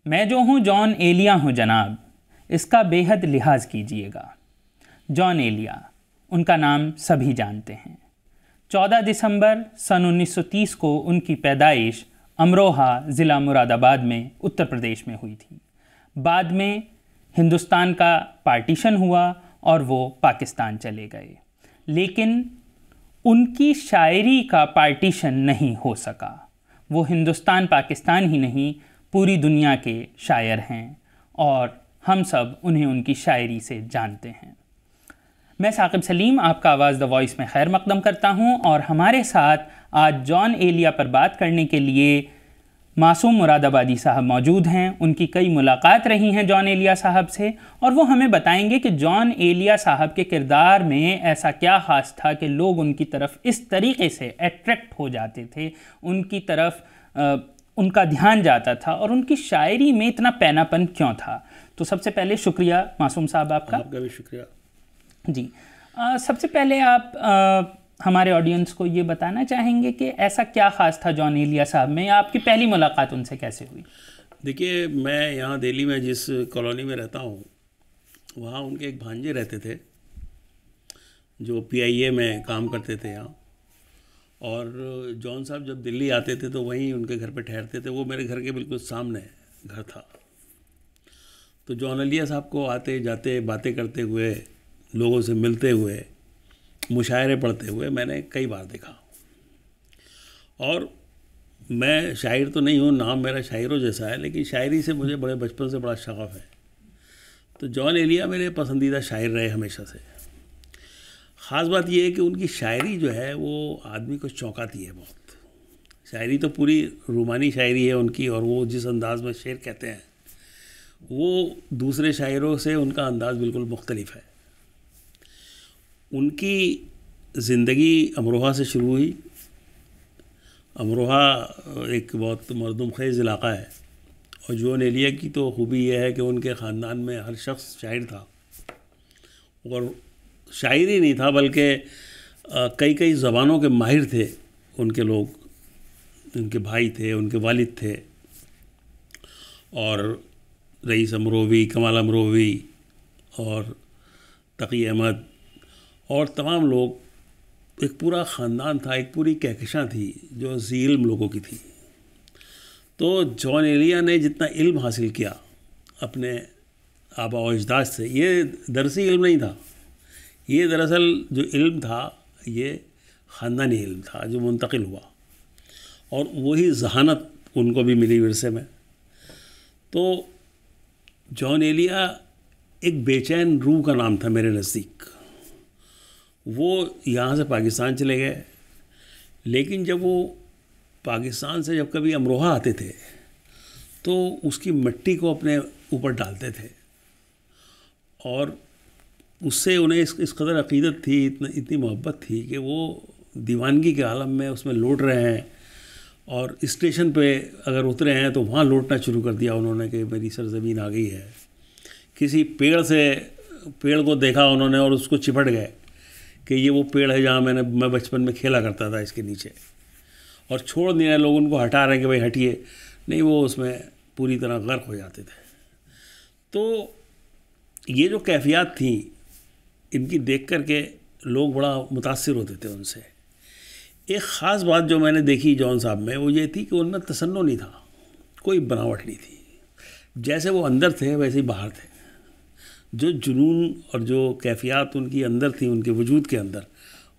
میں جو ہوں جان ایلیا ہوں جناب، اس کا بے حد لحاظ کیجیے گا۔ جان ایلیا، ان کا نام سبھی جانتے ہیں۔ 14 دسمبر سن 1930 کو ان کی پیدائش امروہہ ضلع مراد آباد میں اتر پردیش میں ہوئی تھی۔ بعد میں ہندوستان کا پارٹیشن ہوا اور وہ پاکستان چلے گئے، لیکن ان کی شاعری کا پارٹیشن نہیں ہو سکا۔ وہ ہندوستان پاکستان ہی نہیں، پوری دنیا کے شاعر ہیں اور ہم سب انہیں ان کی شاعری سے جانتے ہیں۔ میں ثاقب سلیم آپ کا آواز دا وائس میں خیر مقدم کرتا ہوں، اور ہمارے ساتھ آج جان ایلیا پر بات کرنے کے لیے معصوم مراد آبادی صاحب موجود ہیں۔ ان کی کئی ملاقات رہی ہیں جان ایلیا صاحب سے، اور وہ ہمیں بتائیں گے کہ جان ایلیا صاحب کے کردار میں ایسا کیا خاص تھا کہ لوگ ان کی طرف اس طریقے سے اٹریکٹ ہو جاتے تھے، ان کی طرف ان کا دھیان جاتا تھا، اور ان کی شاعری میں اتنا پینا پن کیوں تھا۔ تو سب سے پہلے شکریہ معصوم صاحب آپ کا بھی شکریہ جی۔ سب سے پہلے آپ ہمارے آڈینس کو یہ بتانا چاہیں گے کہ ایسا کیا خاص تھا جان ایلیا صاحب میں، آپ کی پہلی ملاقات ان سے کیسے ہوئی؟ دیکھیے، میں یہاں دہلی میں جس کالونی میں رہتا ہوں، وہاں ان کے ایک بھانجے رہتے تھے جو PIA میں کام کرتے تھے یہاں، اور جان صاحب جب دلی آتے تھے تو وہیں ان کے گھر پہ ٹھہرتے تھے۔ وہ میرے گھر کے بالکل سامنے گھر تھا۔ تو جان ایلیا صاحب کو آتے جاتے باتیں کرتے ہوئے، لوگوں سے ملتے ہوئے، مشاعرے پڑھتے ہوئے میں نے کئی بار دیکھا۔ اور میں شاعر تو نہیں ہوں، نام میرا شاعروں جیسا ہے، لیکن شاعری سے مجھے بڑے بچپن سے بڑا شغف ہے۔ تو جان ایلیا میرے پسندیدہ شاعر رہے ہمیشہ سے۔ خاص بات یہ ہے کہ ان کی شاعری جو ہے وہ آدمی کو چونکاتی ہے بہت۔ شاعری تو پوری رومانی شاعری ہے ان کی، اور وہ جس انداز میں شعر کہتے ہیں وہ دوسرے شاعروں سے ان کا انداز بالکل مختلف ہے۔ ان کی زندگی امروہہ سے شروع ہوئی۔ امروہہ ایک بہت مردم خیز علاقہ ہے، اور جان ایلیا کی تو خوبی یہ ہے کہ ان کے خاندان میں ہر شخص شاعر تھا، اور شاعر ہی نہیں تھا بلکہ کئی زبانوں کے ماہر تھے ان کے لوگ۔ ان کے بھائی تھے، ان کے والد تھے، اور رئیس امروہوی، کمال امروہوی اور تقی احمد اور تمام لوگ، ایک پورا خاندان تھا، ایک پوری کہکشاں تھی جو ذی علم لوگوں کی تھی۔ تو جان ایلیا نے جتنا علم حاصل کیا اپنے آبا و اجداد سے، یہ درسی علم نہیں تھا، یہ دراصل جو علم تھا یہ خاندانی علم تھا جو منتقل ہوا، اور وہی ذہانت ان کو بھی ملی ورثے میں۔ تو جان ایلیا ایک بے چین روح کا نام تھا میرے نزدیک۔ وہ یہاں سے پاکستان چلے گئے، لیکن جب وہ پاکستان سے جب کبھی امروہہ آتے تھے تو اس کی مٹی کو اپنے اوپر ڈالتے تھے، اور اس سے انہیں اس قدر عقیدت تھی، اتنی محبت تھی کہ وہ دیوانگی کے عالم میں اس میں لوٹ رہے ہیں، اور اسٹیشن پہ اگر اترے ہیں تو وہاں لوٹنا شروع کر دیا انہوں نے کہ میری سرزمین آ گئی ہے۔ کسی پیڑ کو دیکھا انہوں نے اور اس کو چپٹ گئے کہ یہ وہ پیڑ ہے جہاں میں بچپن میں کھیلا کرتا تھا، اس کے نیچے، اور چھوڑ دیا لوگ ان کو ہٹا رہے ہیں کہ بھائی ہٹیے، نہیں، وہ اس میں پوری طرح غرق ہو جاتے تھے۔ تو یہ جو کیفیات تھیں ان کی دیکھ کر کے لوگ بڑا متاثر ہوتے تھے ان سے۔ ایک خاص بات جو میں نے دیکھی جان صاحب میں وہ یہ تھی کہ ان میں تصنع نہیں تھا، کوئی بناوٹ نہیں تھی، جیسے وہ اندر تھے ویسے ہی باہر تھے۔ جو جنون اور جو کیفیات ان کی اندر تھیں، ان کے وجود کے اندر،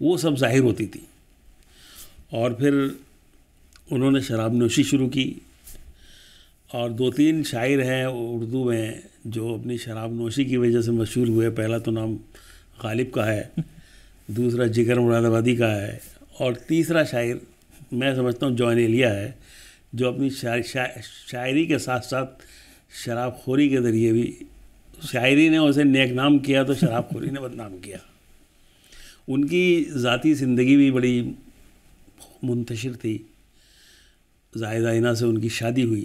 وہ سب ظاہر ہوتی تھی۔ اور پھر انہوں نے شراب نوشی شروع کی، اور 2-3 شاعر ہیں اردو میں جو اپنی شراب نوشی کی وجہ سے مشہور ہوئے۔ پہلا تو نام غالب کا ہے، دوسرا جگر مراد آبادی کا ہے، اور تیسرا شاعر میں سمجھتا ہوں جان ایلیا ہے، جو اپنی شاعری کے ساتھ ساتھ شراب خوری کے ذریعے بھی، شاعری نے اسے نیک نام کیا تو شراب خوری نے بدنام کیا۔ ان کی ذاتی زندگی بھی بڑی منتشر تھی۔ زاہدہ اینا سے ان کی شادی ہوئی،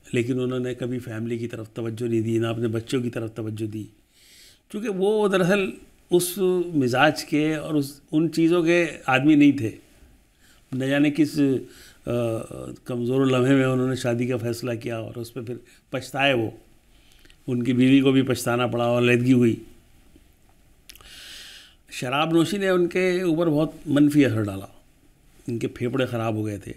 لیکن انہوں نے کبھی فیملی کی طرف توجہ نہیں دی، نہ اپنے بچوں کی طرف توجہ دی، کیونکہ وہ دراصل اس مزاج کے اور ان چیزوں کے آدمی نہیں تھے۔ نہ جانے کس کمزور لمحے میں انہوں نے شادی کا فیصلہ کیا اور اس پہ پھر پچھتائے وہ، ان کی بیوی کو بھی پچھتانا پڑا اور علیحدگی ہوئی۔ شراب نوشی نے ان کے اوپر بہت منفی اثر ڈالا، ان کے پھیپھڑے خراب ہو گئے تھے۔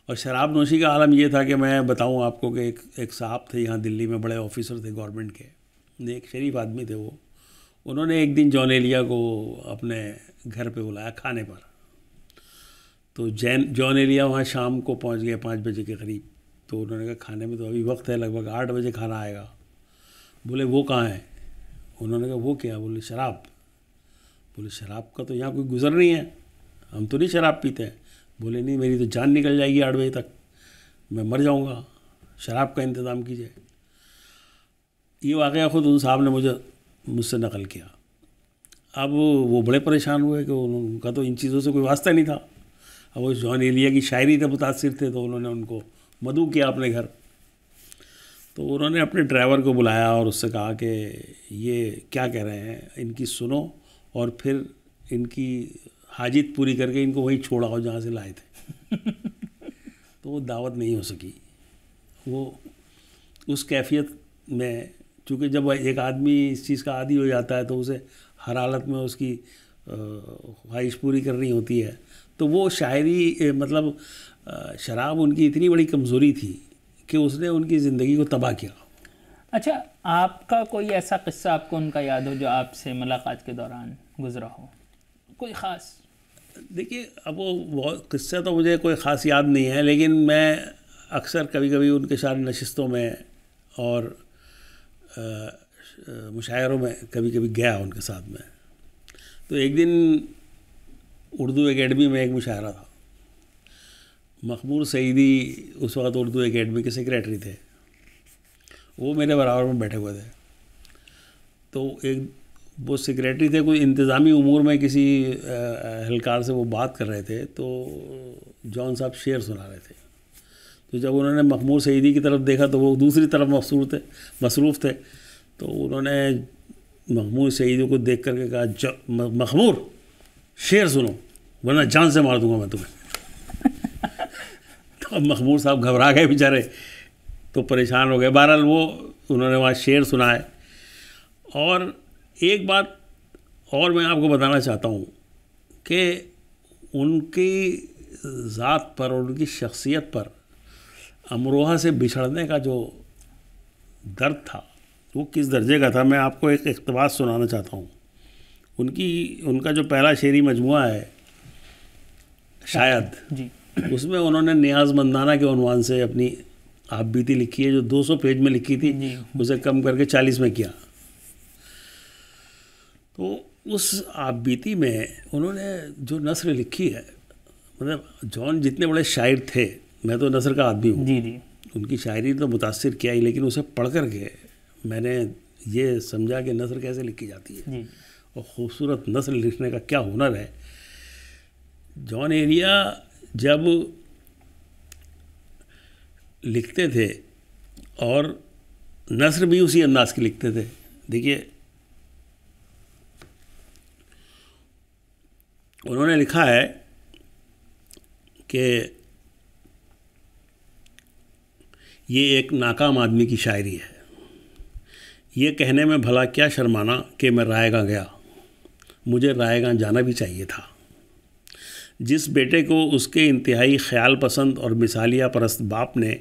اور شراب نوشی کا عالم یہ تھا کہ میں بتاؤں آپ کو کہ ایک صاحب تھے یہاں دلی میں، بڑے آفیسر تھے گورنمنٹ کے، ایک شریف آدمی تھے وہ، انہوں نے ایک دن جان ایلیا کو اپنے گھر پہ بلایا کھانے پر۔ تو جان ایلیا وہاں شام کو پہنچ گئے 5 بجے کے قریب، تو انہوں نے کہا کھانے میں تو ابھی وقت ہے، لگ بھگ 8 بجے کھانا آئے گا۔ بولے وہ کہاں ہے؟ انہوں نے کہا وہ کیا؟ بولے شراب۔ بولے شراب کا تو یہاں کوئی گزر نہیں ہے، ہم تو نہیں شراب پیتے ہیں۔ بولے نہیں، میری تو جان نکل جائے گی 8 بجے تک، میں مر جاؤں گا، شراب کا انتظام کیجیے۔ یہ واقعہ خود ان صاحب نے مجھ سے نقل کیا۔ اب وہ بڑے پریشان ہوئے کہ ان کا تو ان چیزوں سے کوئی واسطہ نہیں تھا۔ اب وہ جان ایلیا کی شاعری سے متاثر تھے، تو انہوں نے ان کو مدعو کیا اپنے گھر۔ تو انہوں نے اپنے ڈرائیور کو بلایا اور اس سے کہا کہ یہ کیا کہہ رہے ہیں، ان کی سنو اور پھر ان کی حاجت پوری کر کے ان کو وہیں چھوڑا ہو جہاں سے لائے تھے۔ تو وہ دعوت نہیں ہو سکی۔ وہ اس کیفیت میں، چونکہ جب ایک آدمی اس چیز کا عادی ہو جاتا ہے تو اسے ہر حالت میں اس کی خواہش پوری کرنی ہوتی ہے، تو وہ شاعری مطلب شراب ان کی اتنی بڑی کمزوری تھی کہ اس نے ان کی زندگی کو تباہ کیا۔ اچھا، آپ کا کوئی ایسا قصہ آپ کو ان کا یاد ہو جو آپ سے ملاقات کے دوران گزرا ہو، کوئی خاص؟ دیکھیے، اب وہ قصہ تو مجھے کوئی خاص یاد نہیں ہے، لیکن میں اکثر کبھی کبھی ان کے ساتھ نشستوں میں اور مشاعروں میں کبھی کبھی گیا ان کے ساتھ میں۔ تو ایک دن اردو اکیڈمی میں ایک مشاعرہ تھا، مخمور سعیدی اس وقت اردو اکیڈمی کے سیکریٹری تھے، وہ میرے برابر میں بیٹھے ہوئے تھے۔ تو وہ سیکریٹری تھے، کوئی انتظامی امور میں کسی اہلکار سے وہ بات کر رہے تھے، تو جان صاحب شعر سنا رہے تھے۔ تو جب انہوں نے مخمور سعیدی کی طرف دیکھا تو وہ دوسری طرف مصروف تھے، تو انہوں نے مخمور سعیدی کو دیکھ کر کے کہا مخمور شعر سنو ورنہ جان سے مار دوں گا میں تمہیں۔ تو اب مخمور صاحب گھبرا گئے بیچارے، تو پریشان ہو گئے۔ بہرحال وہ انہوں نے وہاں شعر سنائے۔ اور ایک بات اور میں آپ کو بتانا چاہتا ہوں کہ ان کی ذات پر اور ان کی شخصیت پر امروہہ سے بچھڑنے کا جو درد تھا وہ کس درجے کا تھا، میں آپ کو ایک اقتباس سنانا چاہتا ہوں۔ ان کا جو پہلا شعری مجموعہ ہے شاید، جی، اس میں انہوں نے نیاز مندانہ کے عنوان سے اپنی آپ بیتی لکھی ہے، جو 200 پیج میں لکھی تھی، اسے کم کر کے 40 میں کیا۔ تو اس آپ بیتی میں انہوں نے جو نثر لکھی ہے، مطلب جان جتنے بڑے شاعر تھے، میں تو نثر کا آدمی ہوں، جی، ان کی شاعری تو متاثر کیا ہی، لیکن اسے پڑھ کر کے میں نے یہ سمجھا کہ نثر کیسے لکھی جاتی ہے جی، اور خوبصورت نثر لکھنے کا کیا ہنر ہے۔ جان ایلیا جب لکھتے تھے اور نثر بھی اسی انداز کی لکھتے تھے۔ دیکھیے، انہوں نے لکھا ہے کہ یہ ایک ناکام آدمی کی شاعری ہے، یہ کہنے میں بھلا کیا شرمانا کہ میں رائے گاں گیا، مجھے رائے گاں جانا بھی چاہیے تھا۔ جس بیٹے کو اس کے انتہائی خیال پسند اور مثالیہ پرست باپ نے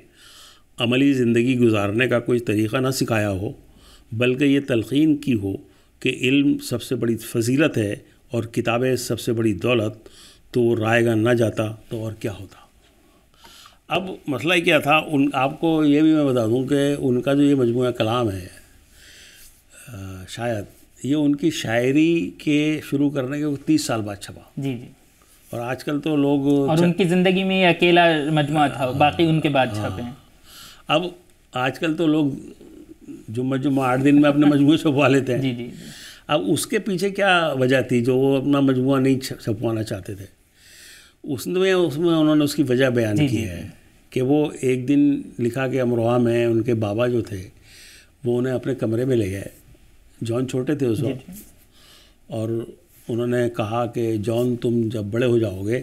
عملی زندگی گزارنے کا کوئی طریقہ نہ سکھایا ہو، بلکہ یہ تلقین کی ہو کہ علم سب سے بڑی فضیلت ہے اور کتابیں سب سے بڑی دولت، تو وہ رائے گاں نہ جاتا تو اور کیا ہوتا۔ اب مسئلہ کیا تھا، آپ کو یہ بھی میں بتا دوں کہ ان کا جو یہ مجموعہ کلام ہے شاید، یہ ان کی شاعری کے شروع کرنے کے 30 سال بعد چھپا۔ جی، جی، اور آج کل تو لوگ، اور ان کی زندگی میں یہ اکیلا مجموعہ تھا، باقی ان کے بعد چھپے ہیں۔ اب آج کل تو لوگ جمعہ 8 دن میں اپنے مجموعے چھپوا لیتے ہیں۔ جی، جی، اب اس کے پیچھے کیا وجہ تھی جو وہ اپنا مجموعہ نہیں چھپوانا چاہتے تھے؟ اس میں انہوں نے اس کی وجہ بیان کی ہے کہ وہ ایک دن لکھا کہ امروہہ میں ان کے بابا جو تھے وہ انہیں اپنے کمرے میں لے گئے، جان چھوٹے تھے اس وقت، اور انہوں نے کہا کہ جان تم جب بڑے ہو جاؤ گے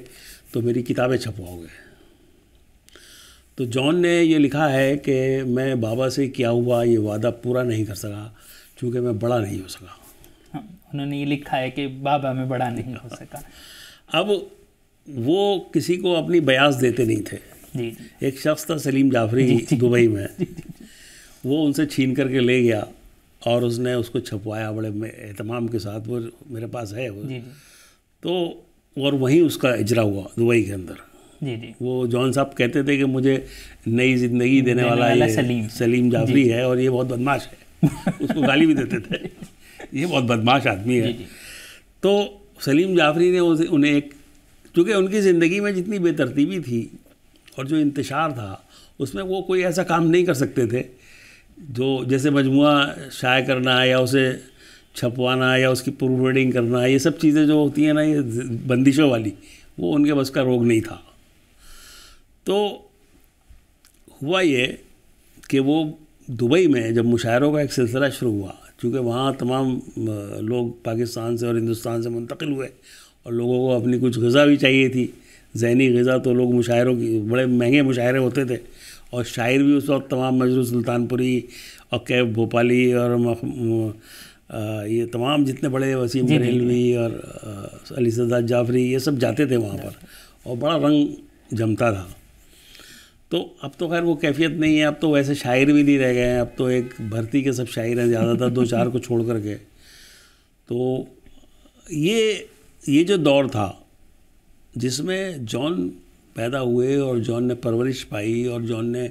تو میری کتابیں چھپواؤ گے۔ تو جان نے یہ لکھا ہے کہ میں بابا سے کیا ہوا یہ وعدہ پورا نہیں کر سکا چونکہ میں بڑا نہیں ہو سکا. انہوں نے یہ لکھا ہے کہ بابا میں بڑا نہیں ہو سکا. اب وہ کسی کو اپنی بیاض دیتے نہیں تھے. جی ایک شخص تھا سلیم جعفری دبئی میں, وہ ان سے چھین کر کے لے گیا اور اس نے اس کو چھپوایا بڑے اہتمام کے ساتھ. وہ میرے پاس ہے وہ. تو اور وہیں اس کا اجرا ہوا دبئی کے اندر. وہ جان صاحب کہتے تھے کہ مجھے نئی زندگی دینے والا یہ سلیم جعفری ہے اور یہ بہت بدماش ہے. اس کو گالی بھی دیتے تھے, یہ بہت بدماش آدمی ہے. تو سلیم جعفری نے انہیں ایک, چونکہ ان کی زندگی میں جتنی بے ترتیبی تھی اور جو انتشار تھا اس میں وہ کوئی ایسا کام نہیں کر سکتے تھے جو جیسے مجموعہ شائع کرنا یا اسے چھپوانا یا اس کی پروف ریڈنگ کرنا, یہ سب چیزیں جو ہوتی ہیں نا یہ بندشوں والی, وہ ان کے بس کا روگ نہیں تھا. تو ہوا یہ کہ وہ دبئی میں جب مشاعروں کا ایک سلسلہ شروع ہوا, چونکہ وہاں تمام لوگ پاکستان سے اور ہندوستان سے منتقل ہوئے اور لوگوں کو اپنی کچھ غذا بھی چاہیے تھی, ذہنی غذا. تو لوگ مشاعروں کی, بڑے مہنگے مشاعرے ہوتے تھے اور شاعر بھی اس وقت تمام مجروح سلطان پوری اور کیف بھوپالی اور یہ تمام جتنے بڑے وسیم بریلوی اور علی سردار جعفری یہ سب جاتے تھے وہاں پر اور بڑا رنگ جمتا تھا. تو اب تو خیر وہ کیفیت نہیں ہے, اب تو ویسے شاعر بھی نہیں رہ گئے ہیں, اب تو ایک بھرتی کے سب شاعر ہیں زیادہ تر, 2-4 کو چھوڑ کر کے. تو یہ جو دور تھا جس میں جان پیدا ہوئے اور جان نے پرورش پائی اور جان نے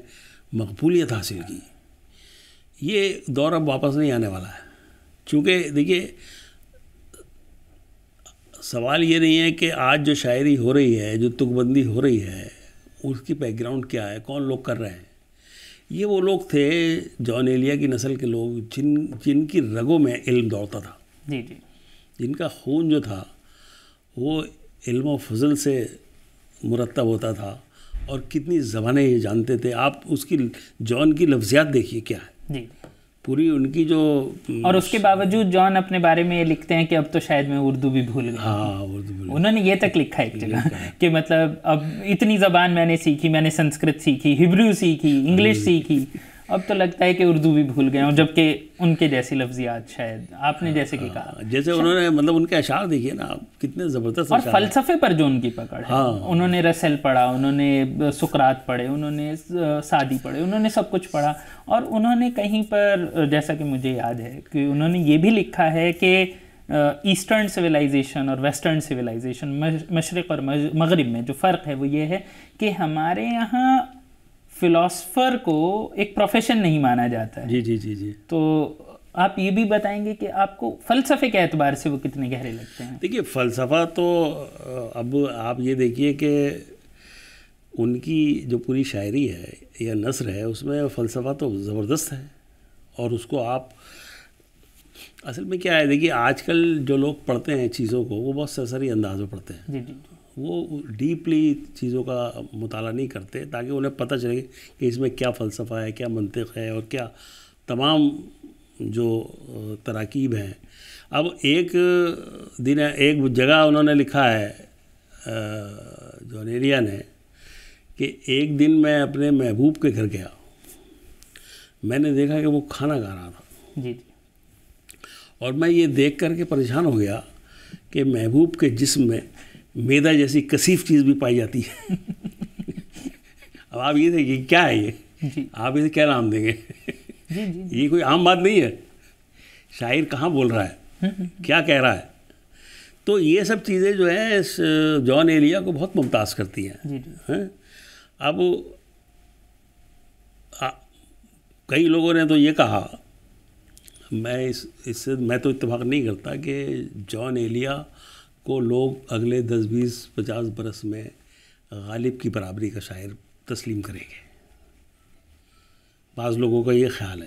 مقبولیت حاصل کی, یہ دور اب واپس نہیں آنے والا ہے. چونکہ دیکھیے سوال یہ نہیں ہے کہ آج جو شاعری ہو رہی ہے, جو تک بندی ہو رہی ہے, اس کی بیک گراؤنڈ کیا ہے, کون لوگ کر رہے ہیں. یہ وہ لوگ تھے جان ایلیا کی نسل کے لوگ جن کی رگوں میں علم دوڑتا تھا, جن کا خون جو تھا وہ علم و فضل سے مرتب ہوتا تھا اور کتنی زبانیں یہ جانتے تھے. آپ اس کی جان کی لفظیات دیکھیے کیا ہے, پوری ان کی جو, اور اس کے باوجود جان اپنے بارے میں یہ لکھتے ہیں کہ اب تو شاید میں اردو بھی بھول گیا. ہاں اردو بھول, انہوں نے یہ تک لکھا ہے ایک جگہ کہ مطلب اب اتنی زبان میں نے سیکھی, میں نے سنسکرت سیکھی, ہبریو سیکھی, انگلش سیکھی, اب تو لگتا ہے کہ اردو بھی بھول گئے. اور جبکہ ان کے جیسی لفظیات شاید آپ نے جیسے کہ کہا, جیسے انہوں نے مطلب ان کے اشعار دیکھیے نا کتنے زبردست, اور فلسفے پر جو ان کی پکڑ ہے. انہوں نے رسل پڑھا, انہوں نے سقراط پڑھے, انہوں نے سعدی پڑھے, انہوں نے سب کچھ پڑھا. اور انہوں نے کہیں پر جیسا کہ مجھے یاد ہے کہ انہوں نے یہ بھی لکھا ہے کہ ایسٹرن سویلائزیشن اور ویسٹرن سویلائزیشن, مشرق اور مغرب میں جو فرق ہے وہ یہ ہے کہ ہمارے یہاں فلاسفر کو ایک پروفیشن نہیں مانا جاتا ہے. جی. تو آپ یہ بھی بتائیں گے کہ آپ کو فلسفے کے اعتبار سے وہ کتنے گہرے لگتے ہیں؟ دیکھیے فلسفہ تو اب آپ یہ دیکھیے کہ ان کی جو پوری شاعری ہے یا نثر ہے اس میں فلسفہ تو زبردست ہے. اور اس کو آپ اصل میں کیا ہے, دیکھیے آج کل جو لوگ پڑھتے ہیں چیزوں کو وہ بہت سرسری انداز میں پڑھتے ہیں. جی. وہ ڈیپلی چیزوں کا مطالعہ نہیں کرتے تاکہ انہیں پتہ چلے کہ اس میں کیا فلسفہ ہے, کیا منطق ہے اور کیا تمام جو تراکیب ہیں. اب ایک دن ایک جگہ انہوں نے لکھا ہے جان ایلیا نے کہ ایک دن میں اپنے محبوب کے گھر گیا, میں نے دیکھا کہ وہ کھانا کھا رہا تھا. جی. اور میں یہ دیکھ کر کے پریشان ہو گیا کہ محبوب کے جسم میں میدا جیسی کثیف چیز بھی پائی جاتی ہے. اب آپ یہ دیکھیے کیا ہے یہ, آپ اسے کیا نام دیں گے؟ یہ کوئی عام بات نہیں ہے. شاعر کہاں بول رہا ہے, کیا کہہ رہا ہے. تو یہ سب چیزیں جو ہیں جان ایلیا کو بہت ممتاز کرتی ہیں. اب کئی لوگوں نے تو یہ کہا, میں اس سے میں تو اتفاق نہیں کرتا کہ جان ایلیا کو لوگ اگلے 10-20-50 برس میں غالب کی برابری کا شاعر تسلیم کریں گے. بعض لوگوں کا یہ خیال ہے.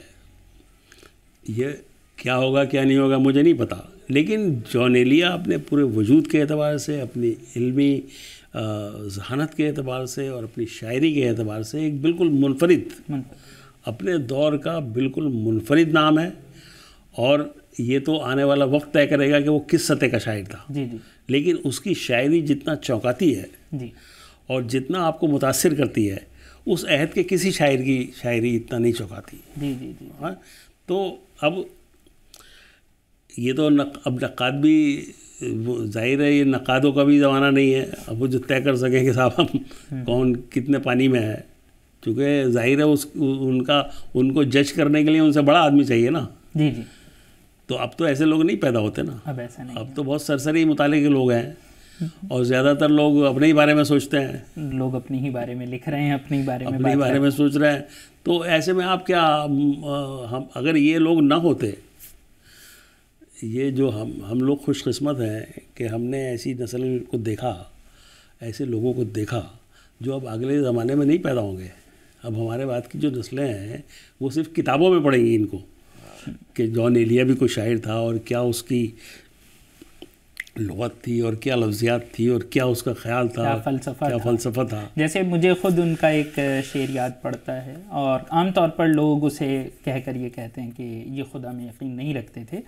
یہ کیا ہوگا کیا نہیں ہوگا مجھے نہیں پتا, لیکن جان ایلیا اپنے پورے وجود کے اعتبار سے, اپنی علمی ذہانت کے اعتبار سے اور اپنی شاعری کے اعتبار سے ایک بالکل منفرد, اپنے دور کا بالکل منفرد نام ہے. اور یہ تو آنے والا وقت طے کرے گا کہ وہ کس سطح کا شاعر تھا. لیکن اس کی شاعری جتنا چونکاتی ہے اور جتنا آپ کو متاثر کرتی ہے اس عہد کے کسی شاعر کی شاعری اتنا نہیں چوکاتی. جی جی جی. ہاں تو اب یہ تو اب نقاد بھی ظاہر ہے یہ نقادوں کا بھی زمانہ نہیں ہے اب وہ جو طے کر سکیں کہ صاحب ہم کون کتنے پانی میں ہے, چونکہ ظاہر ہے ان کو جج کرنے کے لیے ان سے بڑا آدمی چاہیے نا. جی جی. تو اب تو ایسے لوگ نہیں پیدا ہوتے نا, اب ایسا نہیں, اب تو بہت سرسری مطالعے کے لوگ ہیں اور زیادہ تر لوگ اپنے ہی بارے میں سوچتے ہیں, لوگ اپنے ہی بارے میں لکھ رہے ہیں, اپنے ہی بارے میں سوچ رہے ہیں. تو ایسے میں آپ کیا ہم اگر یہ لوگ نہ ہوتے, یہ جو ہم لوگ خوش قسمت ہیں کہ ہم نے ایسی نسل کو دیکھا, ایسے لوگوں کو دیکھا جو اب اگلے زمانے میں نہیں پیدا ہوں گے. اب ہمارے بعد کی جو نسلیں ہیں وہ صرف کتابوں میں پڑھیں گی ان کو کہ جان ایلیا بھی کوئی شاعر تھا اور کیا اس کی لغت تھی اور کیا لفظیات تھی اور کیا اس کا خیال تھا, کیا فلسفہ تھا. جیسے مجھے خود ان کا ایک شعر یاد پڑتا ہے, اور عام طور پر لوگ اسے کہہ کر یہ کہتے ہیں کہ یہ خدا میں یقین نہیں رکھتے تھے,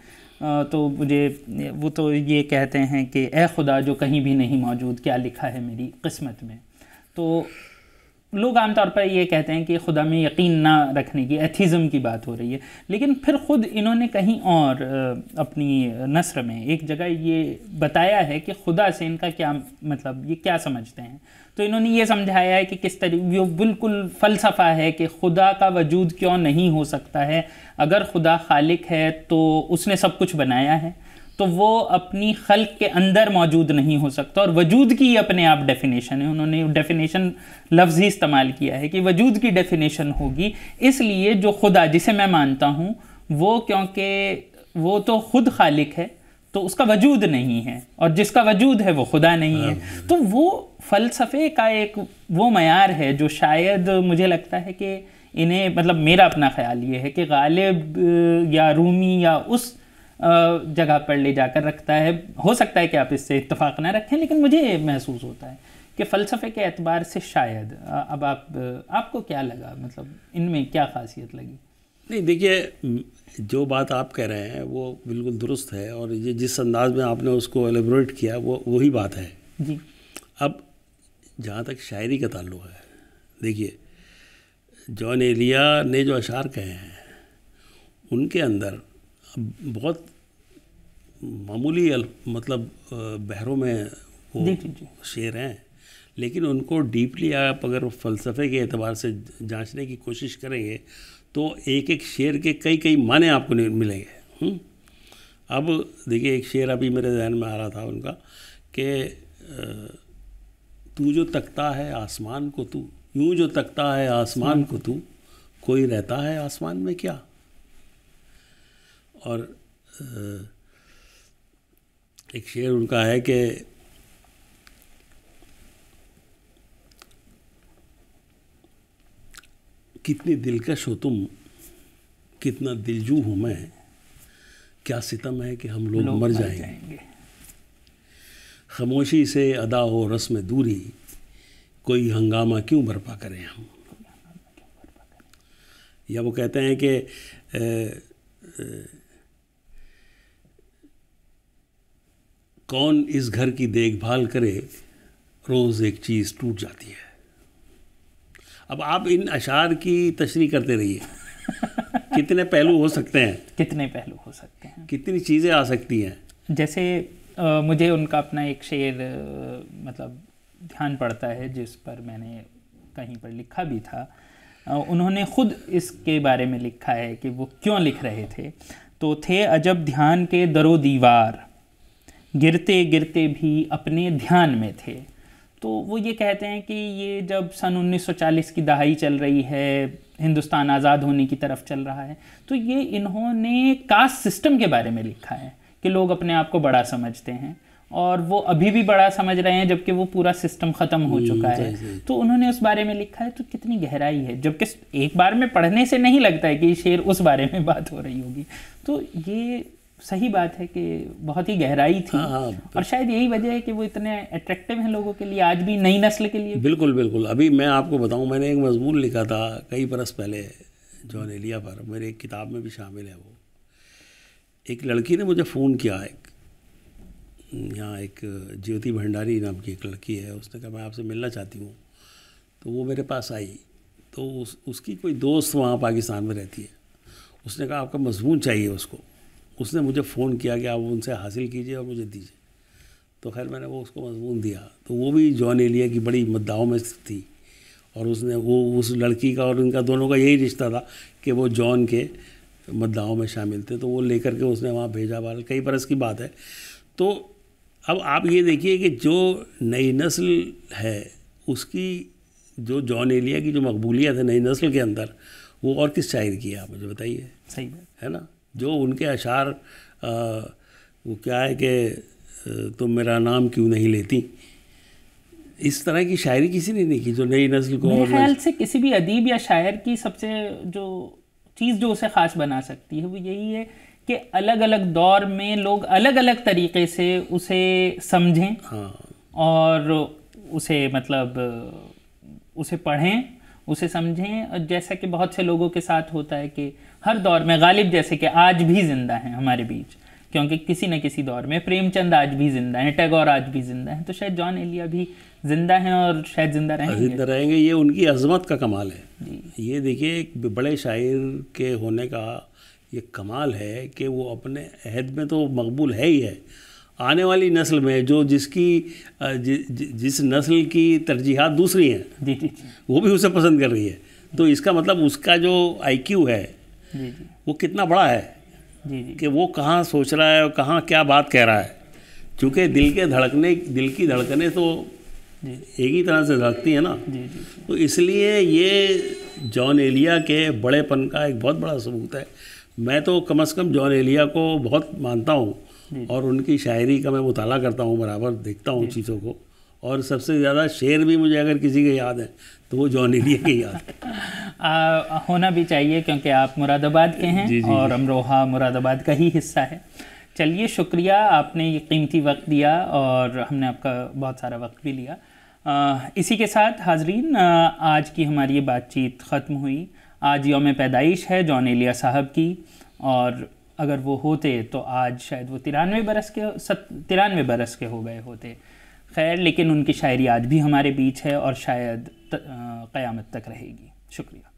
تو مجھے وہ تو یہ کہتے ہیں کہ اے خدا جو کہیں بھی نہیں موجود, کیا لکھا ہے میری قسمت میں. تو لوگ عام طور پر یہ کہتے ہیں کہ خدا میں یقین نہ رکھنے کی, ایتھیزم کی بات ہو رہی ہے. لیکن پھر خود انہوں نے کہیں اور اپنی نثر میں ایک جگہ یہ بتایا ہے کہ خدا سے ان کا کیا مطلب, یہ کیا سمجھتے ہیں. تو انہوں نے یہ سمجھایا ہے کہ کس طریقے, وہ بالکل فلسفہ ہے کہ خدا کا وجود کیوں نہیں ہو سکتا ہے. اگر خدا خالق ہے تو اس نے سب کچھ بنایا ہے, تو وہ اپنی خلق کے اندر موجود نہیں ہو سکتا, اور وجود کی اپنے آپ ڈیفینیشن ہے. انہوں نے ڈیفینیشن لفظ ہی استعمال کیا ہے کہ وجود کی ڈیفینیشن ہوگی. اس لیے جو خدا جسے میں مانتا ہوں وہ, کیونکہ وہ تو خود خالق ہے تو اس کا وجود نہیں ہے, اور جس کا وجود ہے وہ خدا نہیں ہے. تو وہ فلسفے کا ایک وہ معیار ہے جو شاید مجھے لگتا ہے کہ انہیں, مطلب میرا اپنا خیال یہ ہے کہ غالب یا رومی یا اس جگہ پر لے جا کر رکھتا ہے. ہو سکتا ہے کہ آپ اس سے اتفاق نہ رکھیں, لیکن مجھے محسوس ہوتا ہے کہ فلسفے کے اعتبار سے شاید. اب آپ کو کیا لگا, مطلب ان میں کیا خاصیت لگی؟ نہیں دیکھیے, جو بات آپ کہہ رہے ہیں وہ بالکل درست ہے, اور یہ جس انداز میں آپ نے اس کو ایلیبوریٹ کیا وہی بات ہے. جی. اب جہاں تک شاعری کا تعلق ہے, دیکھیے جان ایلیا نے جو اشعار کہے ہیں ان کے اندر بہت معمولی مطلب بحروں میں وہ شعر ہیں, لیکن ان کو ڈیپلی آپ اگر فلسفے کے اعتبار سے جانچنے کی کوشش کریں گے تو ایک ایک شعر کے کئی معنی آپ کو ملیں گے. اب دیکھیے ایک شعر ابھی میرے ذہن میں آ رہا تھا ان کا کہ تو جو تکتا ہے آسمان کو, تو یوں جو تکتا ہے آسمان کو, تو کوئی رہتا ہے آسمان میں کیا. اور ایک شعر ان کا ہے کہ کتنی دلکش ہو تم, کتنا دلجو ہوں میں, کیا ستم ہے کہ ہم لوگ مر جائیں گے. خاموشی سے ادا ہو رسم دوری, کوئی ہنگامہ کیوں برپا کریں ہم. یا وہ کہتے ہیں کہ کون اس گھر کی دیکھ بھال کرے, روز ایک چیز ٹوٹ جاتی ہے. اب آپ ان اشعار کی تشریح کرتے رہیے, کتنے پہلو ہو سکتے ہیں, کتنے پہلو ہو سکتے ہیں, کتنی چیزیں آ سکتی ہیں. جیسے مجھے ان کا اپنا ایک شعر مطلب دھیان پڑتا ہے جس پر میں نے کہیں پر لکھا بھی تھا. انہوں نے خود اس کے بارے میں لکھا ہے کہ وہ کیوں لکھ رہے تھے. تو تھے عجب دھیان کے در و دیوار, گرتے گرتے بھی اپنے دھیان میں تھے. تو وہ یہ کہتے ہیں کہ یہ جب سن 1940 کی دہائی چل رہی ہے, ہندوستان آزاد ہونے کی طرف چل رہا ہے, تو یہ انہوں نے کاسٹ سسٹم کے بارے میں لکھا ہے کہ لوگ اپنے آپ کو بڑا سمجھتے ہیں, اور وہ ابھی بھی بڑا سمجھ رہے ہیں جبکہ وہ پورا سسٹم ختم ہو چکا ہے. تو انہوں نے اس بارے میں لکھا ہے. تو کتنی گہرائی ہے, جبکہ ایک بار میں پڑھنے سے نہیں لگتا ہے کہ یہ شعر اس بارے میں بات ہو رہی ہوگی. تو یہ صحیح بات ہے کہ بہت ہی گہرائی تھی, اور شاید یہی وجہ ہے کہ وہ اتنے اٹریکٹیو ہیں لوگوں کے لیے, آج بھی نئی نسل کے لیے. بالکل بالکل. ابھی میں آپ کو بتاؤں, میں نے ایک مضمون لکھا تھا کئی برس پہلے جان ایلیا پر, میرے ایک کتاب میں بھی شامل ہے. وہ ایک لڑکی نے مجھے فون کیا, یہاں ایک جیوتی بھنڈاری نام کی ایک لڑکی ہے, اس نے کہا میں آپ سے ملنا چاہتی ہوں. تو وہ میرے پاس آئی تو اس کی کوئی دوست وہاں پاکستان میں رہتی ہے. اس نے کہا آپ کا مضمون چاہیے اس کو. اس نے مجھے فون کیا کہ آپ ان سے حاصل کیجئے اور مجھے دیجئے. تو خیر میں نے وہ اس کو مضمون دیا. تو وہ بھی جان ایلیا کی بڑی مدعاؤں میں تھی، اور اس نے وہ اس لڑکی کا اور ان کا دونوں کا یہی رشتہ تھا کہ وہ جان کے مدعاؤں میں شامل تھے. تو وہ لے کر کے اس نے وہاں بھیجا. بہرحال کئی برس کی بات ہے. تو اب آپ یہ دیکھیے کہ جو نئی نسل ہے اس کی جو جان ایلیا کی جو مقبولیت ہے نئی نسل کے اندر، وہ اور کس شاعر کی ہے آپ مجھے بتائیے. صحیح ہے نا. جو ان کے اشعار وہ کیا ہے کہ تم میرا نام کیوں نہیں لیتی، اس طرح کی شاعری کسی نے نہیں کی جو نئی نسل کو. میرے خیال سے کسی بھی ادیب یا شاعر کی سب سے جو چیز جو اسے خاص بنا سکتی ہے وہ یہی ہے کہ الگ الگ دور میں لوگ الگ الگ طریقے سے اسے سمجھیں اور اسے مطلب اسے پڑھیں، اسے سمجھیں. جیسا کہ بہت سے لوگوں کے ساتھ ہوتا ہے کہ ہر دور میں غالب جیسے کہ آج بھی زندہ ہیں ہمارے بیچ، کیونکہ کسی نہ کسی دور میں پریم چند آج بھی زندہ ہیں، ٹیگور آج بھی زندہ ہیں، تو شاید جان ایلیا بھی زندہ ہیں اور شاید زندہ رہیں گے. یہ ان کی عظمت کا کمال ہے. یہ دیکھیے ایک بڑے شاعر کے ہونے کا یہ کمال ہے کہ وہ اپنے عہد میں تو مقبول ہے ہی ہے، آنے والی نسل میں جو جس نسل کی ترجیحات دوسری ہیں وہ بھی اسے پسند کر رہی ہے. تو اس کا مطلب اس کا جو آئی کیو ہے وہ کتنا بڑا ہے کہ وہ کہاں سوچ رہا ہے اور کہاں کیا بات کہہ رہا ہے. چونکہ دل کی دھڑکنیں تو ایک ہی طرح سے دھڑکتی ہیں نا. تو اس لیے یہ جان ایلیا کے بڑے پن کا ایک بہت بڑا ثبوت ہے. میں تو کم از کم جان ایلیا کو بہت مانتا ہوں اور ان کی شاعری کا میں مطالعہ کرتا ہوں، برابر دیکھتا ہوں چیزوں کو. اور سب سے زیادہ شعر بھی مجھے اگر کسی کے یاد ہیں تو وہ جان ایلیا کے یاد ہے. ہونا بھی چاہیے کیونکہ آپ مراد آباد کے ہیں اور امروہہ مراد آباد کا ہی حصہ ہے. چلیے شکریہ، آپ نے یہ قیمتی وقت دیا اور ہم نے آپ کا بہت سارا وقت بھی لیا. اسی کے ساتھ حاضرین آج کی ہماری یہ بات چیت ختم ہوئی. آج یوم پیدائش ہے جان ایلیا صاحب کی، اور اگر وہ ہوتے تو آج شاید وہ 93 برس کے ہو گئے ہوتے. خیر، لیکن ان کی شاعری آج بھی ہمارے بیچ ہے اور شاید قیامت تک رہے گی. شکریہ.